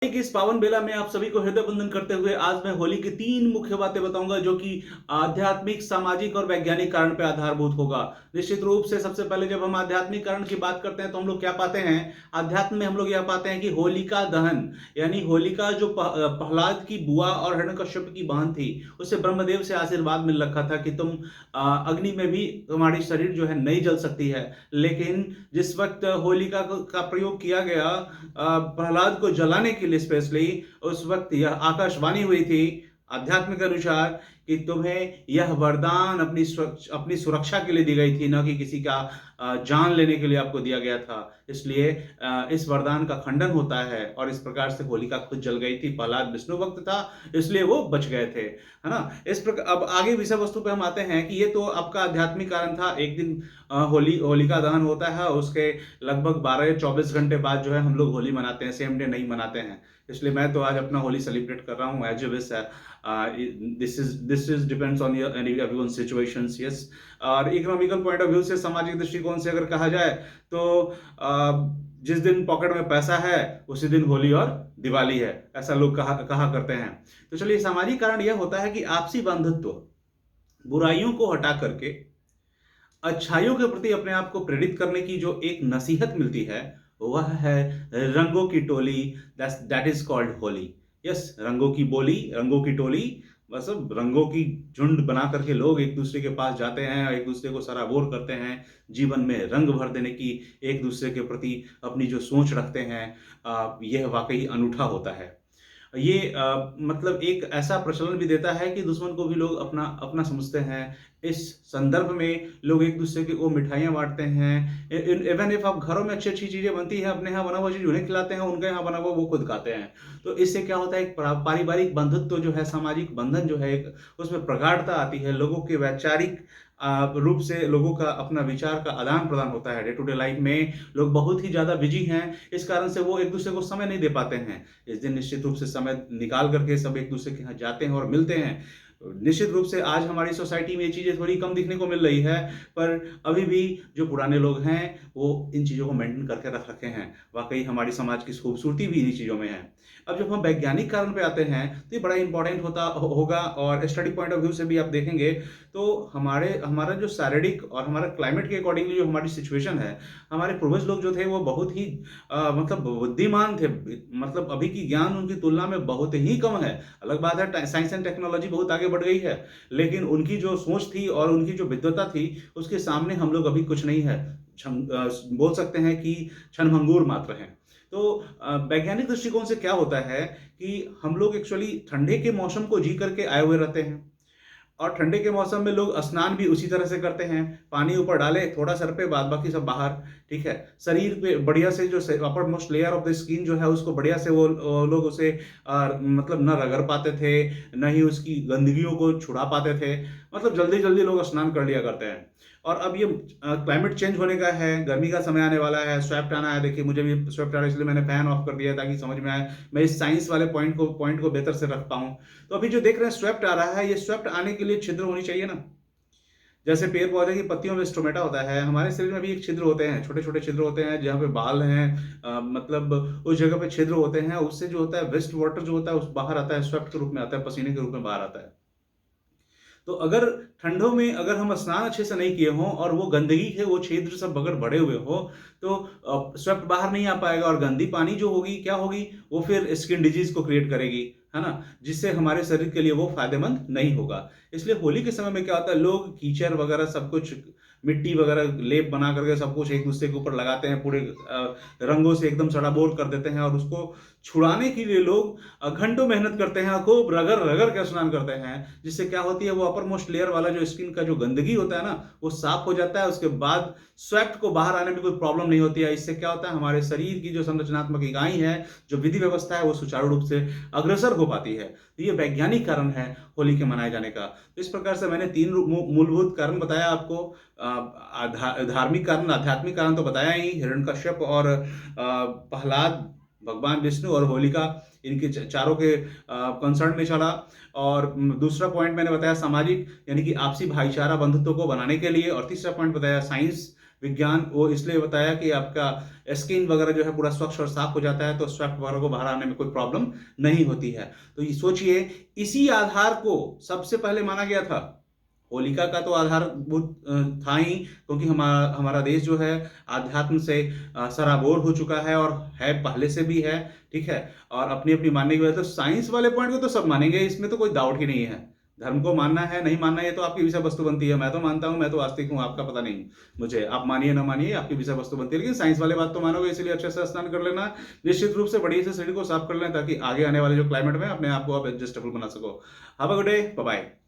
कि इस पावन बेला में आप सभी को हृदय बंधन करते हुए आज मैं होली की 3 मुख्य बातें बताऊंगा जो कि आध्यात्मिक, सामाजिक और वैज्ञानिक कारण पे आधारभूत होगा। निश्चित रूप से सबसे पहले जब हम आध्यात्मिक कारण की बात करते हैं तो हम लोग क्या पाते हैं? अध्यात्म में हम लोग यह पाते हैं कि होलिका दहन यानी होलिका जो प्रहलाद की बुआ और हिरण्यकश्यप की बहन थी, उसे ब्रह्मदेव से आशीर्वाद मिल रखा था कि तुम अग्नि में भी तुम्हारी शरीर जो है नहीं जल सकती है। लेकिन जिस वक्त होलिका का प्रयोग किया गया प्रहलाद को जलाने के लिए स्पेशली, उस वक्त यह आकाशवाणी हुई थी आध्यात्म के अनुसार कि तुम्हें यह वरदान अपनी सुरक्षा के लिए दी गई थी, न कि किसी का जान लेने के लिए आपको दिया गया था। इसलिए इस वरदान का खंडन होता है और इस प्रकार से होलिका खुद जल गई थी। प्रहलाद विष्णु भक्त था, इसलिए वो बच गए थे, है ना। इस प्रकार अब आगे विषय वस्तु पे हम आते हैं कि ये तो आपका आध्यात्मिक कारण था। एक दिन होलिका दहन होता है, उसके लगभग 12 या 24 घंटे बाद जो है हम लोग होली मनाते हैं, सेम डे नहीं मनाते हैं। इसलिए मैं तो आज अपना होली सेलिब्रेट कर रहा हूँ एज यू विश है। This is depends on your everyone situations, yes. और इकोनॉमिकल पॉइंट ऑफ व्यू से, सामाजिक दृष्टिकोण से अगर कहा जाए तो जिस दिन पॉकेट में पैसा है उसी दिन होली और दिवाली है, ऐसा लोग कहा करते हैं। तो चलिए, सामाजिक कारण यह होता है कि आपसी बंधुत्व, बुराइयों को हटा करके अच्छाइयों के प्रति अपने आप को प्रेरित करने की जो एक नसीहत मिलती है, वह है रंगों की टोली। That is called Holi. Yes, रंगों की बोली, रंगों की टोली, मतलब रंगों की झुंड बना करके लोग एक दूसरे के पास जाते हैं, एक दूसरे को सराबोर करते हैं, जीवन में रंग भर देने की एक दूसरे के प्रति अपनी जो सोच रखते हैं, यह वाकई अनूठा होता है। ये मतलब एक ऐसा प्रचलन भी देता है कि दुश्मन को भी लोग अपना अपना समझते हैं। इस संदर्भ में लोग एक दूसरे को मिठाइयाँ बांटते हैं। इवन इफ आप घरों में अच्छी अच्छी चीज़ें बनती हैं, अपने यहाँ बना हुआ चीज़ उन्हें खिलाते हैं, उनके यहाँ बना हुआ वो खुद खाते हैं। तो इससे क्या होता है, एक पारिवारिक बंधुत्व जो है, सामाजिक बंधन जो है, एक उसमें प्रगाढ़ता आती है। लोगों के वैचारिक रूप से लोगों का अपना विचार का आदान प्रदान होता है। डे टू डे लाइफ में लोग बहुत ही ज़्यादा बिजी हैं, इस कारण से वो एक दूसरे को समय नहीं दे पाते हैं। इस दिन निश्चित रूप से समय निकाल करके सब एक दूसरे के यहाँ जाते हैं और मिलते हैं। निश्चित रूप से आज हमारी सोसाइटी में ये चीज़ें थोड़ी कम दिखने को मिल रही है, पर अभी भी जो पुराने लोग हैं वो इन चीज़ों को मेंटेन करके रख रखे हैं। वाकई हमारी समाज की खूबसूरती भी इन्हीं चीज़ों में है। अब जब हम वैज्ञानिक कारण पे आते हैं तो ये बड़ा इंपॉर्टेंट होगा, और स्टडी पॉइंट ऑफ व्यू से भी आप देखेंगे तो हमारा जो शारीरिक और हमारा क्लाइमेट के अकॉर्डिंगली जो हमारी सिचुएशन है, हमारे पूर्वज लोग जो थे वो बहुत ही मतलब बुद्धिमान थे। मतलब अभी की ज्ञान उनकी तुलना में बहुत ही कम है। अलग बात है साइंस एंड टेक्नोलॉजी बहुत आगे बढ़ गई है, लेकिन उनकी जो सोच थी और उनकी जो विद्वता थी, उसके सामने हम लोग अभी कुछ नहीं है। बोल सकते हैं कि क्षणभंगुर मात्र हैं। तो वैज्ञानिक दृष्टिकोण से क्या होता है कि हम लोग एक्चुअली ठंडे के मौसम को जी करके आए हुए रहते हैं, और ठंडे के मौसम में लोग स्नान भी उसी तरह से करते हैं। पानी ऊपर डाले थोड़ा सर पे, बाद बाकी सब बाहर, ठीक है। शरीर पे बढ़िया से जो upper most layer of the skin जो है उसको बढ़िया से वो लोग उसे मतलब न रगड़ पाते थे, न ही उसकी गंदगियों को छुड़ा पाते थे। मतलब जल्दी जल्दी लोग स्नान कर लिया करते हैं। और अब ये क्लाइमेट चेंज होने का है, गर्मी का समय आने वाला है, स्वेप्ट आना है। देखिए, मुझे भी स्वेप्ट आ रहा है, इसलिए मैंने फैन ऑफ कर दिया ताकि समझ में आए, मैं इस साइंस वाले पॉइंट को बेहतर से रख पाऊँ। तो अभी जो देख रहे हैं स्वेप्ट आ रहा है, ये स्वेप्ट आने के लिए छिद्र होनी चाहिए ना। जैसे पेड़ पौधे की पत्तियों में स्टोमेटा होता है, हमारे शरीर में भी एक छिद्र होते हैं, छोटे छोटे छिद्र होते हैं जहाँ पे बाल हैं, मतलब उस जगह पे छिद्र होते हैं। उससे जो होता है वेस्ट वाटर जो होता है उस बाहर आता है, स्वेप्ट के रूप में आता है, पसीने के रूप में बाहर आता है। तो अगर ठंडों में अगर हम स्नान अच्छे से नहीं किए हों और वो गंदगी है, वो छिद्र सब अगर बढ़े हुए हो, तो स्वेप्ट बाहर नहीं आ पाएगा, और गंदी पानी जो होगी क्या होगी, वो फिर स्किन डिजीज को क्रिएट करेगी, है ना, जिससे हमारे शरीर के लिए वो फायदेमंद नहीं होगा। इसलिए होली के समय में क्या होता है, लोग कीचड़ वगैरह सब कुछ, मिट्टी वगैरह लेप बना करके सब कुछ एक दूसरे के ऊपर लगाते हैं, पूरे रंगों से एकदम सड़ाबोर कर देते हैं, और उसको छुड़ाने के लिए लोग घंटों मेहनत करते हैं, खूब रगड़ रगड़ के स्नान करते हैं। जिससे क्या होती है, वो अपर मोस्ट लेयर वाला जो स्किन का जो गंदगी होता है ना, वो साफ हो जाता है। उसके बाद स्वेट को बाहर आने में कोई प्रॉब्लम नहीं होती है। इससे क्या होता है, हमारे शरीर की जो संरचनात्मक इकाई है, जो विधि व्यवस्था है, वो सुचारू रूप से अग्रसर हो पाती है। तो ये वैज्ञानिक कारण है होली के मनाए जाने का। तो इस प्रकार से मैंने 3 मूलभूत कारण बताया आपको। धार्मिक कारण, आध्यात्मिक कारण तो बताया ही, हिरण्यकश्यप और प्रहलाद, भगवान विष्णु और होलिका, इनके चारों के कंसर्न में चला। और दूसरा पॉइंट मैंने बताया सामाजिक, यानी कि आपसी भाईचारा बंधुत्व को बनाने के लिए। और तीसरा पॉइंट बताया साइंस, विज्ञान वो इसलिए बताया कि आपका स्किन वगैरह जो है पूरा स्वच्छ और साफ हो जाता है, तो स्वेट वगैरह को बाहर आने में कोई प्रॉब्लम नहीं होती है। तो ये सोचिए, इसी आधार को सबसे पहले माना गया था। होलिका का तो आधारभूत था ही, क्योंकि हमारा हमारा देश जो है आध्यात्म से सराबोर हो चुका है, और है पहले से भी है, ठीक है। और अपनी अपनी मानने की वजह से साइंस वाले पॉइंट को तो सब मानेंगे, इसमें तो कोई डाउट ही नहीं है। धर्म को मानना है नहीं मानना है ये तो आपकी विषय वस्तु बनती है। मैं तो मानता हूँ, मैं तो आस्तिक हूँ, आपका पता नहीं मुझे, आप मानिए ना मानिए आपकी विषय वस्तु बनती है, लेकिन साइंस वाले बात तो मानोगे, इसलिए अच्छे से स्नान कर लेना, निश्चित रूप से बढ़िया से शरीर को साफ कर लेना, ताकि आगे आने वाले जो क्लाइमेट में अपने आप को आप एडजस्टेबल बना सको। Have a good day, bye bye.